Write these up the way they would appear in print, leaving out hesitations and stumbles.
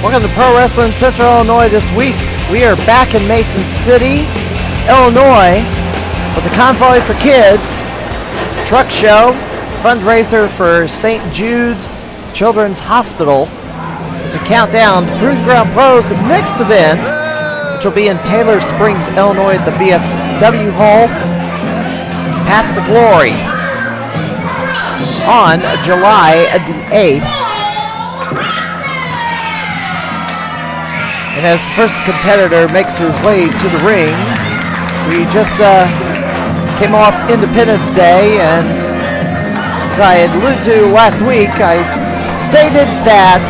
Welcome to Pro Wrestling Central Illinois this week. We are back in Mason City, Illinois, with the Convoy for Kids truck show, fundraiser for St. Jude's Children's Hospital. As we count down to Proving Ground Pro's next event, which will be in Taylor Springs, Illinois at the VFW Hall, Path to Glory, on July the 8th. And as the first competitor makes his way to the ring, we just came off Independence Day, and as I had alluded to last week, I stated that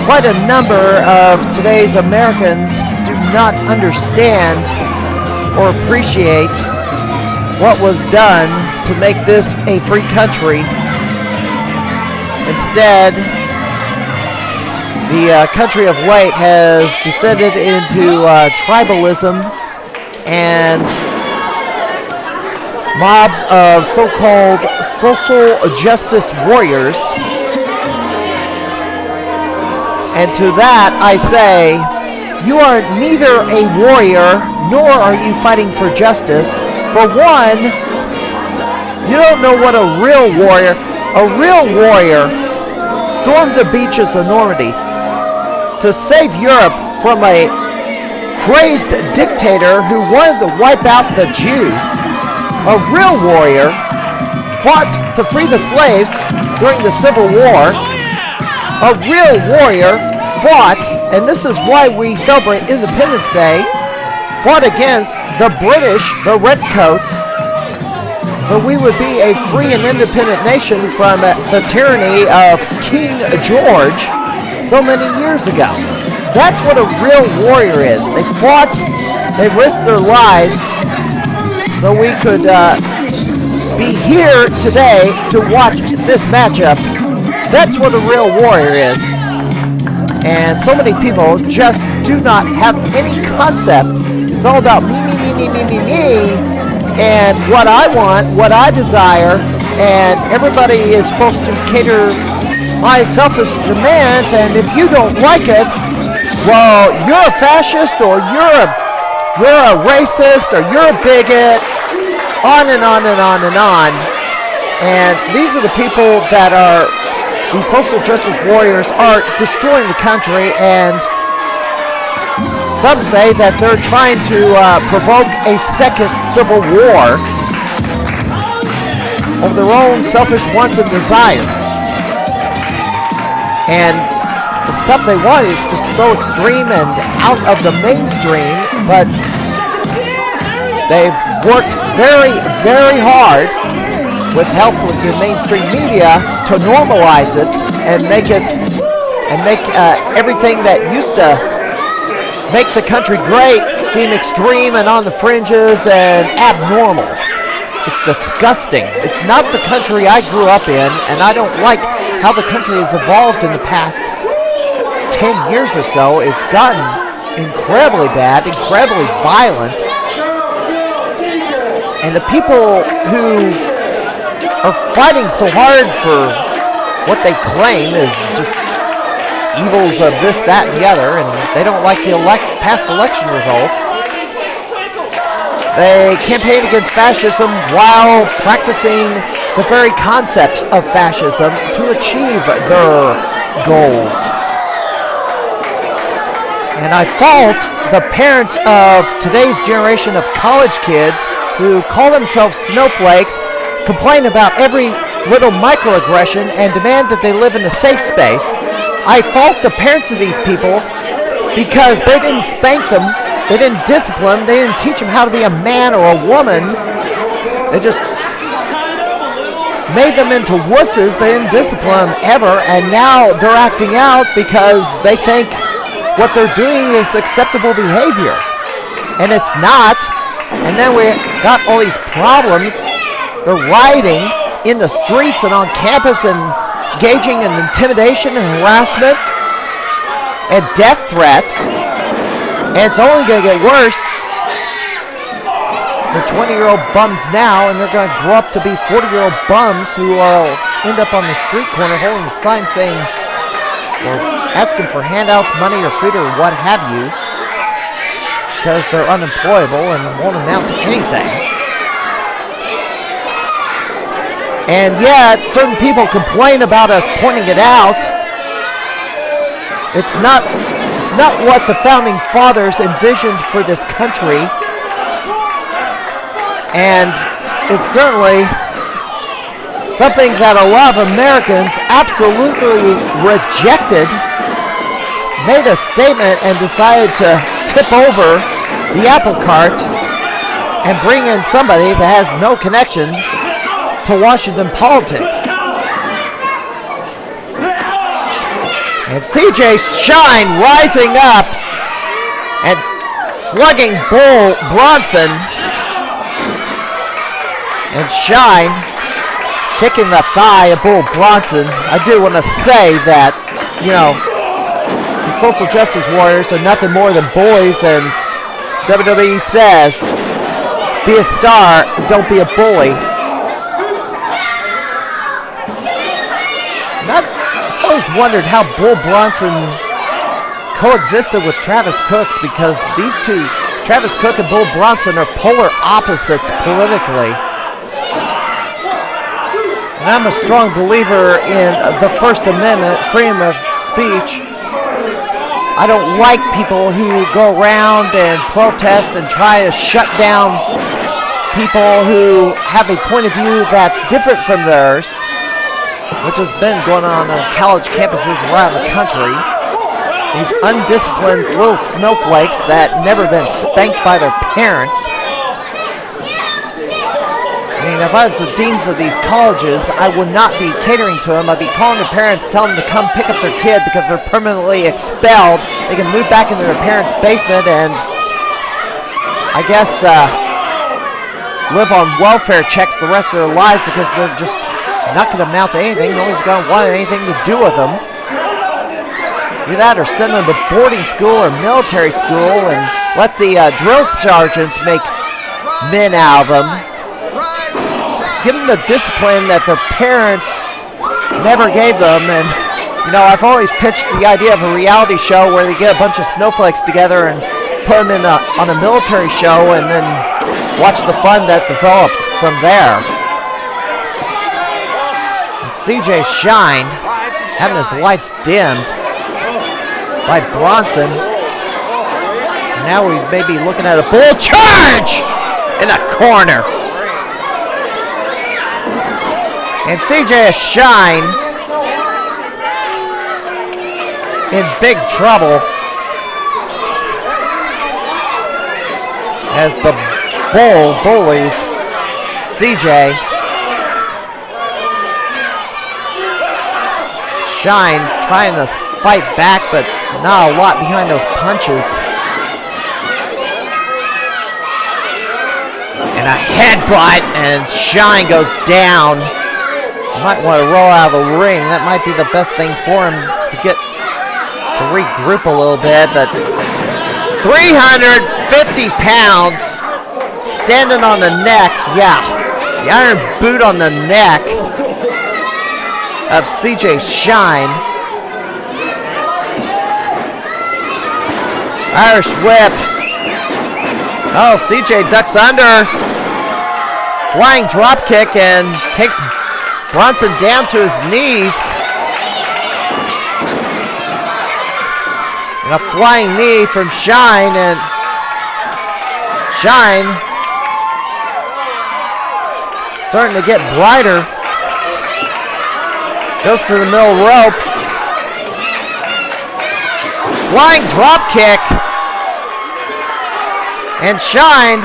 quite a number of today's Americans do not understand or appreciate what was done to make this a free country. Instead, the country of late has descended into tribalism and mobs of so-called social justice warriors. And to that I say, you are neither a warrior nor are you fighting for justice. For one, you don't know what a real warrior stormed the beaches of Normandy to save Europe from a crazed dictator who wanted to wipe out the Jews. A real warrior fought to free the slaves during the Civil War. A real warrior fought, and this is why we celebrate Independence Day, fought against the British, the Redcoats, so we would be a free and independent nation from the tyranny of King George so many years ago. That's what a real warrior is. They fought, they risked their lives so we could be here today to watch this matchup. That's what a real warrior is. And so many people just do not have any concept. It's all about me, and what I want, what I desire, and everybody is supposed to cater my selfish demands, and if you don't like it, well, you're a fascist, or you're a racist, or you're a bigot, on and on and on and on. And these are the people that are, these social justice warriors are destroying the country, and some say that they're trying to provoke a second civil war of their own selfish wants and desires. And the stuff they want is just so extreme and out of the mainstream, but they've worked very, very hard with help with the mainstream media to normalize it and make everything that used to make the country great seem extreme and on the fringes and abnormal. It's disgusting. It's not the country I grew up in, and I don't like how the country has evolved in the past 10 years or so. It's gotten incredibly bad, incredibly violent. And the people who are fighting so hard for what they claim is just evils of this, that, and the other, and they don't like the past election results. They campaign against fascism while practicing the very concepts of fascism to achieve their goals. And I fault the parents of today's generation of college kids who call themselves snowflakes, complain about every little microaggression, and demand that they live in a safe space. I fault the parents of these people because they didn't spank them, they didn't discipline them, they didn't teach them how to be a man or a woman. They just made them into wusses. They didn't discipline them ever, and now they're acting out because they think what they're doing is acceptable behavior. And it's not. And then we got all these problems. They're rioting in the streets and on campus and engaging in intimidation and harassment and death threats, and it's only going to get worse. They're 20-year-old bums now, and they're going to grow up to be 40-year-old bums who will end up on the street corner holding a sign saying, or asking for handouts, money, or food, or what have you, because they're unemployable and won't amount to anything. And yet, certain people complain about us pointing it out. It's not what the founding fathers envisioned for this country. And it's certainly something that a lot of Americans absolutely rejected, made a statement, and decided to tip over the apple cart and bring in somebody that has no connection to Washington politics. And CJ Shine rising up and slugging Bull Bronson. And Shine kicking the thigh of Bull Bronson. I do want to say that, you know, the social justice warriors are nothing more than bullies, and WWE says, be a star, don't be a bully. And I've always wondered how Bull Bronson coexisted with Travis Cooks, because these two, Travis Cook and Bull Bronson, are polar opposites politically. And I'm a strong believer in the First Amendment, freedom of speech. I don't like people who go around and protest and try to shut down people who have a point of view that's different from theirs, which has been going on college campuses around the country. These undisciplined little snowflakes that never been spanked by their parents. I mean, if I was the deans of these colleges, I would not be catering to them. I'd be calling their parents, telling them to come pick up their kid because they're permanently expelled. They can move back into their parents' basement and, I guess, live on welfare checks the rest of their lives, because they're just not going to amount to anything. Nobody's going to want anything to do with them. Do that, or send them to boarding school or military school and let the drill sergeants make men out of them. Give them the discipline that their parents never gave them. And, you know, I've always pitched the idea of a reality show where they get a bunch of snowflakes together and put them in on a military show, and then watch the fun that develops from there. And CJ Shine having his lights dimmed by Bronson. And now we may be looking at a bull charge in the corner. And CJ Shine in big trouble as the Bull bullies CJ. Shine trying to fight back, but not a lot behind those punches. And a headbutt, and Shine goes down. Might want to roll out of the ring. That might be the best thing for him to get to regroup a little bit. But 350 pounds standing on the neck. Yeah, the iron boot on the neck of CJ Shine. Irish whip. Oh, CJ ducks under. Flying drop kick and takes Bronson down to his knees. And a flying knee from Shine, and Shine starting to get brighter. Goes to the middle rope. Flying drop kick. And Shine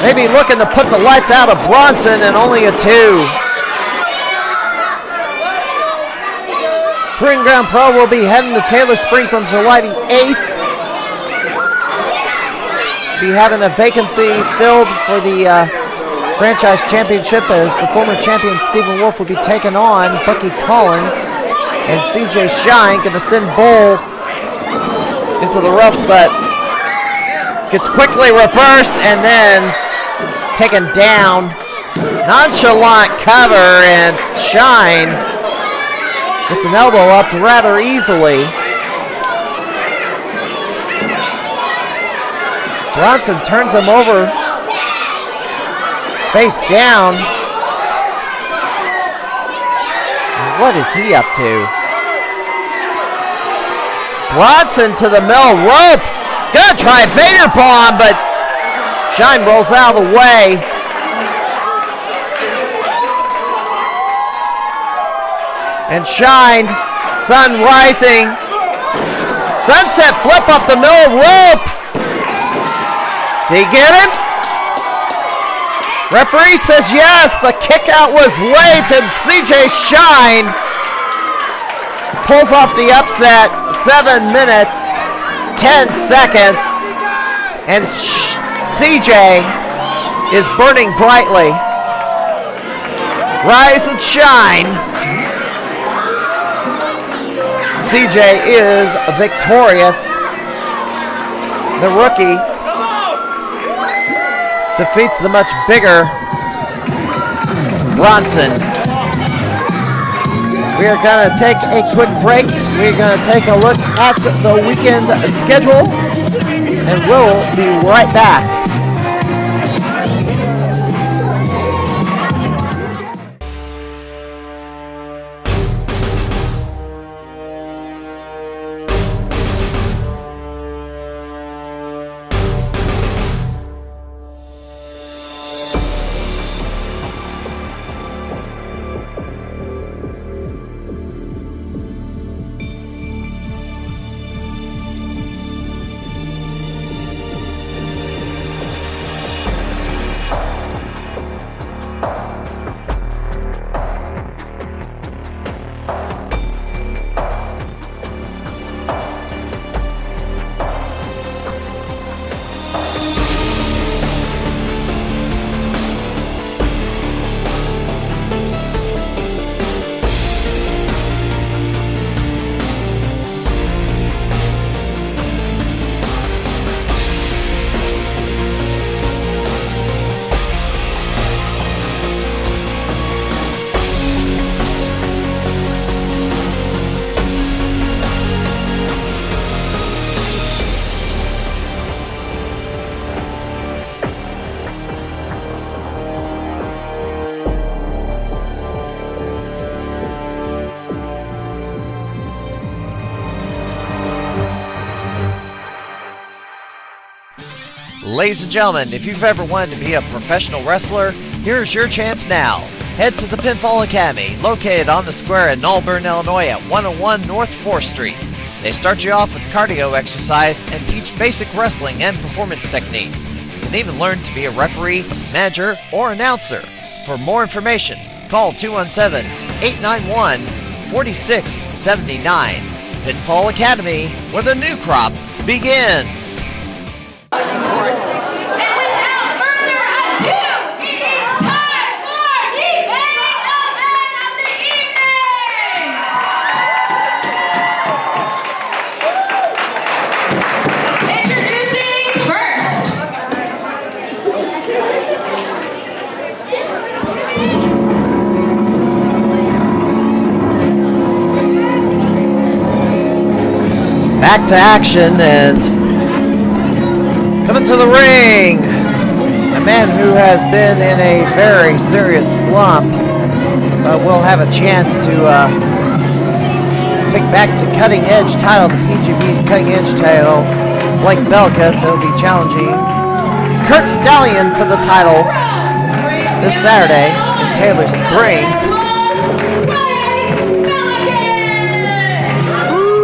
maybe looking to put the lights out of Bronson, and only a 2. Proving Ground Pro will be heading to Taylor Springs on July the 8th. Be having a vacancy filled for the franchise championship, as the former champion Stephen Wolf will be taking on Bucky Collins, and CJ Shine going to send Bull into the ropes, but gets quickly reversed and then taken down. Nonchalant cover, and Shine Gets an elbow up rather easily. Bronson turns him over, face down. What is he up to? Bronson to the middle rope. He's gonna try a Vader bomb, but Shine rolls out of the way. And Shine, sun rising. Sunset flip off the middle rope. Did he get it? Referee says yes, the kick out was late, and CJ Shine pulls off the upset. 7 minutes, 10 seconds, and CJ is burning brightly. Rise and shine. CJ is victorious. The rookie defeats the much bigger Bronson. We are going to take a quick break. We're going to take a look at the weekend schedule, and we'll be right back. Ladies and gentlemen, if you've ever wanted to be a professional wrestler, here's your chance now. Head to the Pinfall Academy, located on the square in Auburn, Illinois at 101 North 4th Street. They start you off with cardio exercise and teach basic wrestling and performance techniques. You can even learn to be a referee, manager, or announcer. For more information, call 217-891-4679. Pinfall Academy, where the new crop begins. Back to action, and coming to the ring, a man who has been in a very serious slump, but will have a chance to take back the Cutting Edge title, the PGB Cutting Edge title. Blake Belakis will be challenging Kurt Stallion for the title this Saturday in Taylor Springs.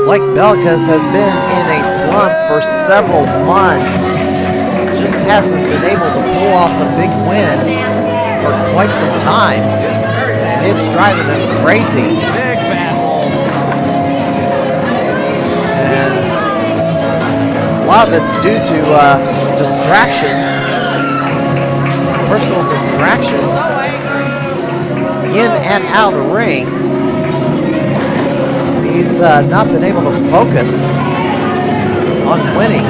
Blake Belakis has been in a slump for several months. Just hasn't been able to pull off a big win for quite some time. And it's driving him crazy. And a lot of it's due to distractions, personal distractions in and out of the ring. He's not been able to focus on winning.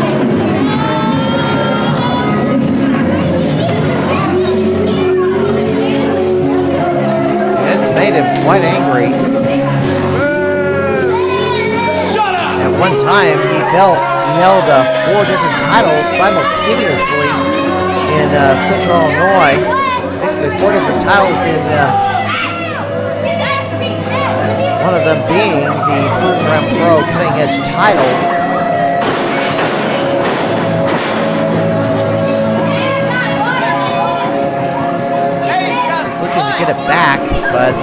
And it's made him quite angry. one time he held 4 different titles simultaneously in Central Illinois. Basically 4 different titles in one of them being the Program Pro Cutting Edge title. Looking to get it back, but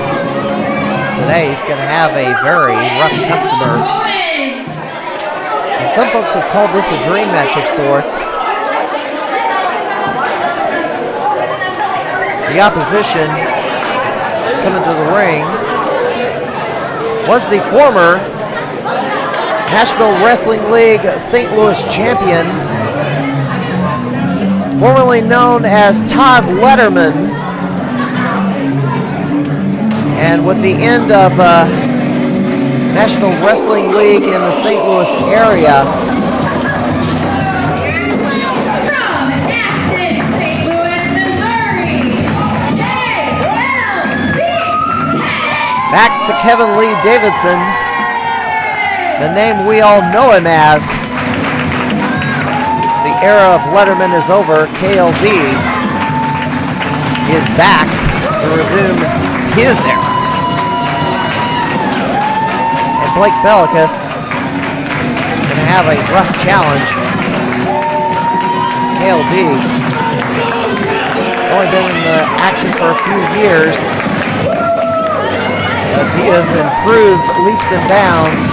today he's going to have a very rough customer. And some folks have called this a dream match of sorts. The opposition coming to the ring was the former National Wrestling League St. Louis champion, formerly known as Todd Letterman. And with the end of National Wrestling League in the St. Louis area, from Athens, St. Louis, Missouri, back to Kevin Lee Davidson, the name we all know him as. The era of Letterman is over. KLD is back to resume his era. And Blake Belakis going to have a rough challenge. This KLD has only been in the action for a few years, but he has improved leaps and bounds.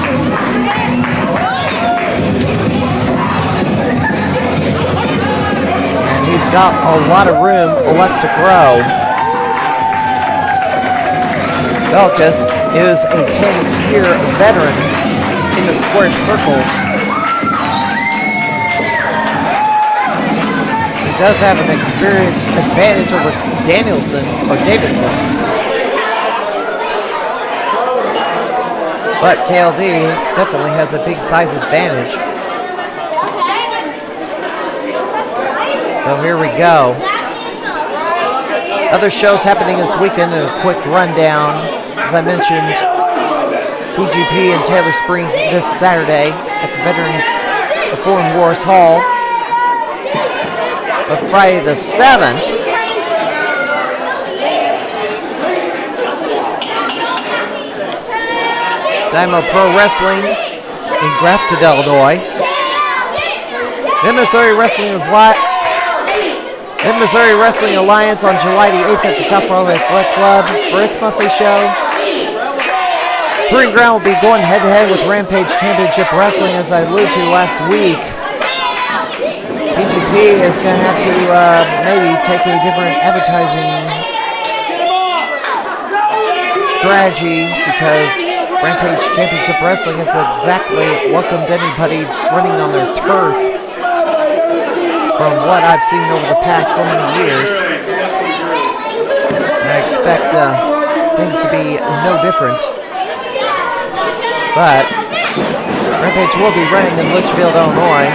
And he's got a lot of room left to grow. Belakis is a 10-year veteran in the squared circle. He does have an experience advantage over Davidson. But KLD definitely has a big size advantage. So here we go. Other shows happening this weekend, and a quick rundown. As I mentioned, PGP in Taylor Springs this Saturday at the Veterans of Foreign Wars Hall. But Friday the 7th, Dynamo Pro Wrestling in Grafton, Illinois. Then Missouri Wrestling Alliance on July the 8th at the South Broadway Athletic Club for its monthly show. Proving Ground will be going head-to-head with Rampage Championship Wrestling, as I alluded to last week. PGP is going to have to maybe take a different advertising strategy, because Rampage Championship Wrestling has exactly welcomed anybody running on their turf from what I've seen over the past so many years. And I expect things to be no different. But Rampage will be running in Litchfield, Illinois,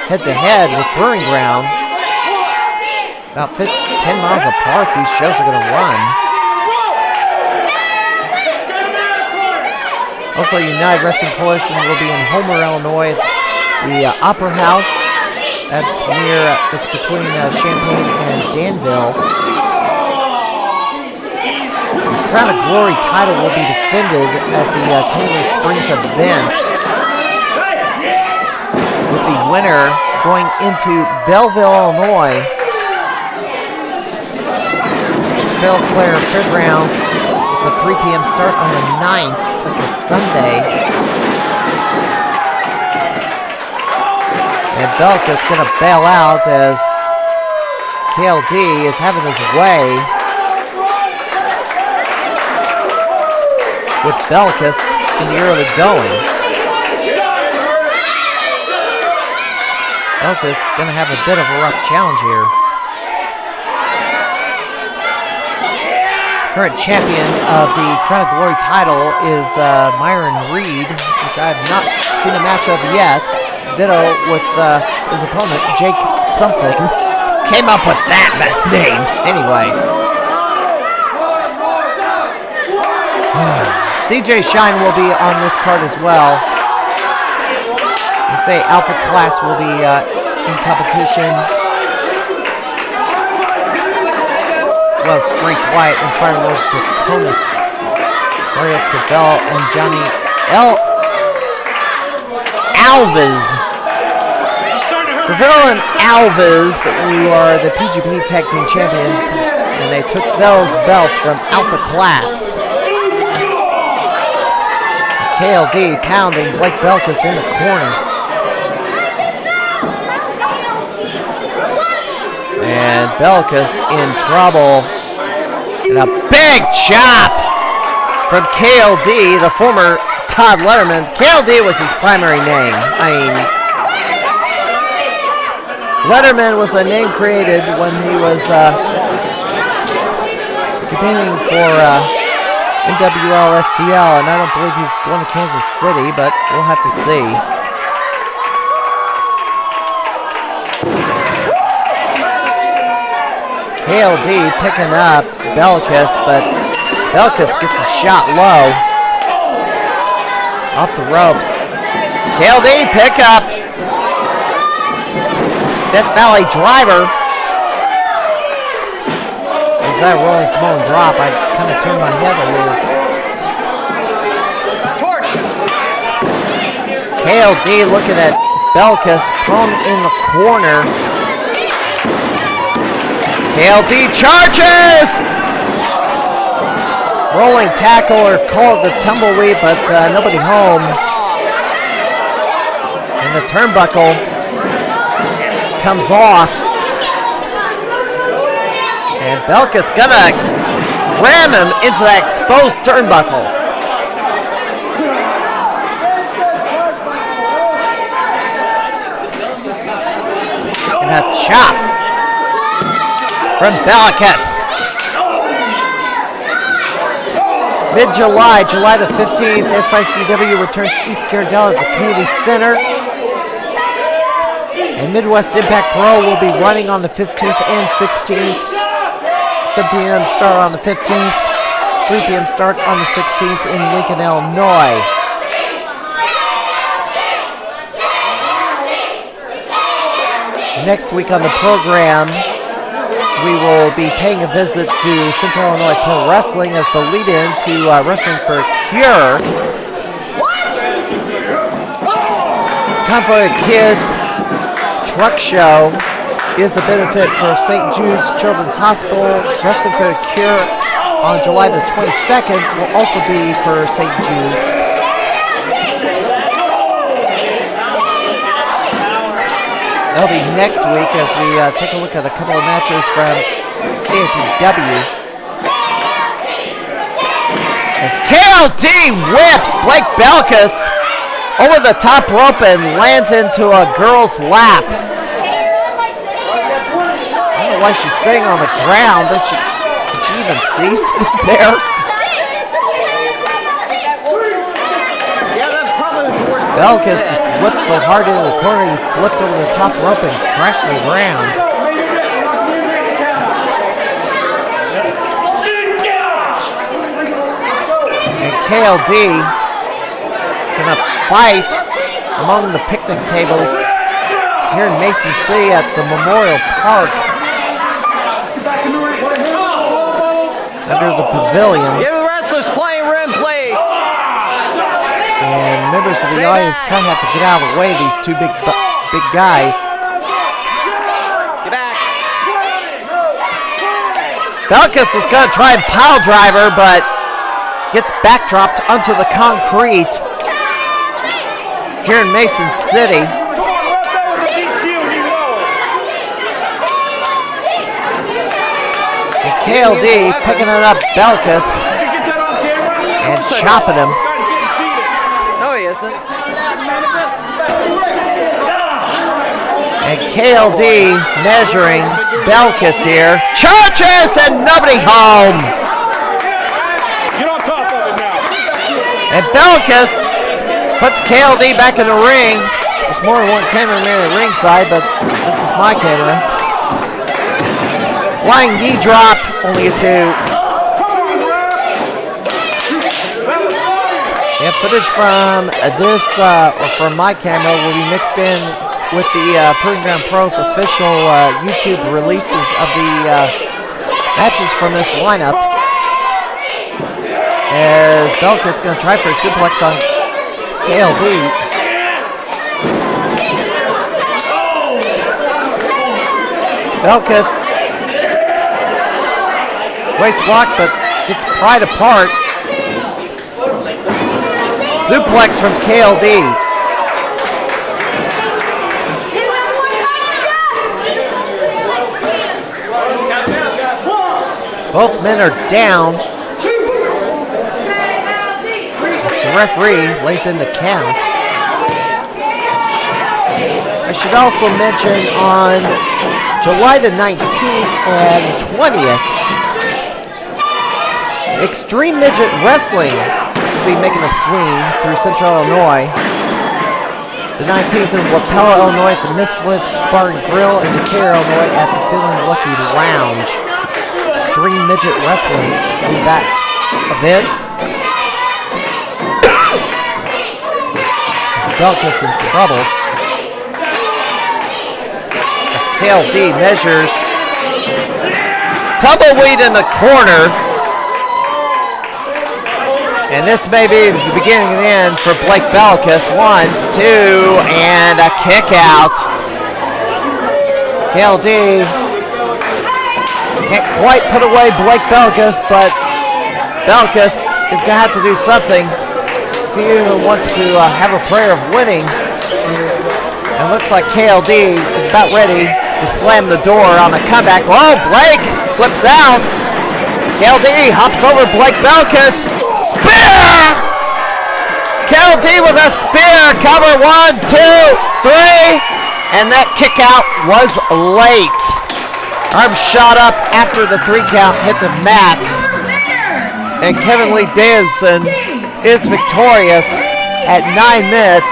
head-to-head with Brewing Ground. About 10 miles apart, these shows are going to run. Also, United Wrestling Coalition will be in Homer, Illinois, the Opera House. It's between Champaign and Danville. The Crown of Glory title will be defended at the Taylor Springs event, with the winner going into Belleville, Illinois, Belle Claire Fairgrounds, with a 3 p.m. start on the 9th. That's a Sunday. And Belakis is going to bail out as KLD is having his way with Belakis in the early going. Belakis is going to have a bit of a rough challenge here. Current champion of the Crown of Glory title is Myron Reed, which I have not seen a match of yet. Ditto with his opponent, Jake something. Came up with that name. Anyway. CJ Shine will be on this card as well. Say Alpha class will be in competition. As well as Frank White and Firelord Draconis, Mario Cabell, and Johnny Alves. Cabell and Alves, who are the PGP Tag Team Champions, and they took those belts from Alpha class. KLD pounding Blake Belakis in the corner. And Belakis in trouble. And a big chop from KLD, the former Todd Letterman. KLD was his primary name. I mean, Letterman was a name created when he was competing for NWL STL, and I don't believe he's going to Kansas City, but we'll have to see. KLD picking up Belakis, but Belakis gets a shot low. Off the ropes. KLD pick up. Death Valley driver. Is that Rolling Samoan drop? I kind of turned my head a little. KLD looking at Belakis, prone in the corner. KLD charges! Rolling tackle, or call it the tumbleweed, but nobody home. And the turnbuckle comes off. And Belakis gonna ram him into that exposed turnbuckle. And a chop from Belakis. Mid-July, July the 15th, SICW returns to East Carolina at the Kennedy Center. And Midwest Impact Pro will be running on the 15th and 16th. 7 p.m. start on the 15th, 3 p.m. start on the 16th in Lincoln, Illinois. Next week on the program, we will be paying a visit to Central Illinois Pro Wrestling as the lead-in to Wrestling for Cure. Convoy of Kids truck show is a benefit for St. Jude's Children's Hospital. Wrestling for the Cure on July the 22nd will also be for St. Jude's. That'll be next week as we take a look at a couple of matches from CAPW. As KLD whips Blake Belakis over the top rope and lands into a girl's lap. I don't know why she's sitting on the ground. Did she even see sitting there? Belakis just flipped so hard into the corner, he flipped over the top rope and crashed to the ground. And KLD gonna fight among the picnic tables here in Mason City at the Memorial Park. Under the pavilion. Give the wrestlers playing room, please. And members of the audience kind of have to get out of the way of these two big guys. Get back. Belakis was going to try and pile driver, but gets backdropped onto the concrete here in Mason City. And KLD picking it up Belakis and chopping him. No, he isn't. And KLD measuring Belakis here. Charges and nobody home. Get on top of it now. And Belakis puts KLD back in the ring. There's more than one cameraman at the ringside, but this is my camera. Flying knee drop, only a 2. And And footage from this, or from my camera, will be mixed in with the Proving Ground Pros official YouTube releases of the matches from this lineup. As Belakis going to try for a suplex on KLD. Belakis waist lock, but gets pried apart. Suplex from KLD. Both men are down. The referee lays in the count. I should also mention on July the 19th and 20th, Extreme Midget Wrestling will be making a swing through Central Illinois. The 19th in Wapella, Illinois at the Misfits Bar and Grill, and Decatur, Illinois at the Feeling Lucky Lounge. Extreme Midget Wrestling will be that event. Belakis in trouble. KLD measures. Tumbleweed in the corner. And this may be the beginning and end for Blake Belakis. 1, 2, and a kick out. KLD can't quite put away Blake Belakis, but Belakis is going to have to do something if he even wants to have a prayer of winning. And it looks like KLD is about ready to slam the door on a comeback. Oh, Blake slips out. KLD hops over Blake Belakis. Spear! KLD with a spear. Cover 1, 2, 3. And that kick out was late. Arm shot up after the 3 count hit the mat. And Kevin Lee Davidson is victorious at 9 minutes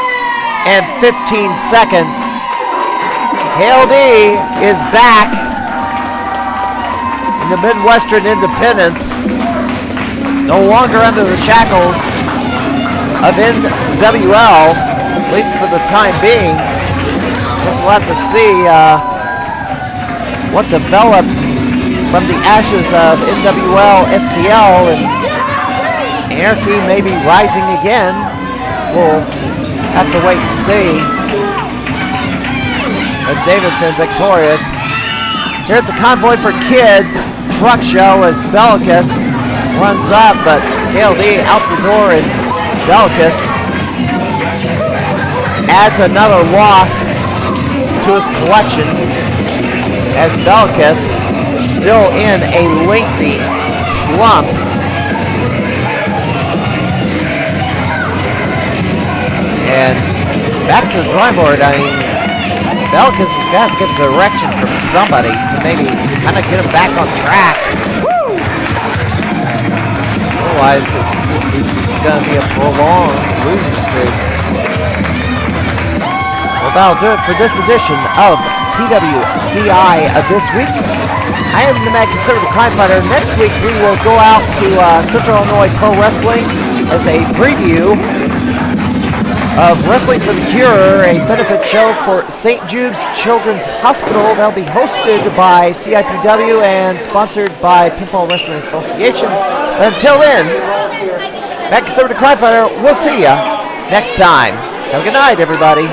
and 15 seconds. KLD is back in the Midwestern Independence, no longer under the shackles of NWL, at least for the time being. Guess we'll have to see what develops from the ashes of NWL STL, and anarchy may be rising again. We'll have to wait and see. But Davidson victorious. Here at the Convoy for Kids truck show as Belakis runs up, but KLD out the door, and Belakis adds another loss to his collection as Belakis still in a lengthy slump. And back to the drawing board. I mean, Belakis has got to get direction from somebody to maybe kind of get him back on track. Otherwise, it's going to be a prolonged losing streak. Well, that'll do it for this edition of PWCI this week. I am the Mad Conservative Crime Fighter. Next week, we will go out to Central Illinois Pro Wrestling as a preview of Wrestling for the Cure, a benefit show for St. Jude's Children's Hospital. They'll be hosted by CIPW and sponsored by Pinfall Wrestling Association. But until then, Mad Conservative Crime Fighter, we'll see ya next time. Have a good night, everybody.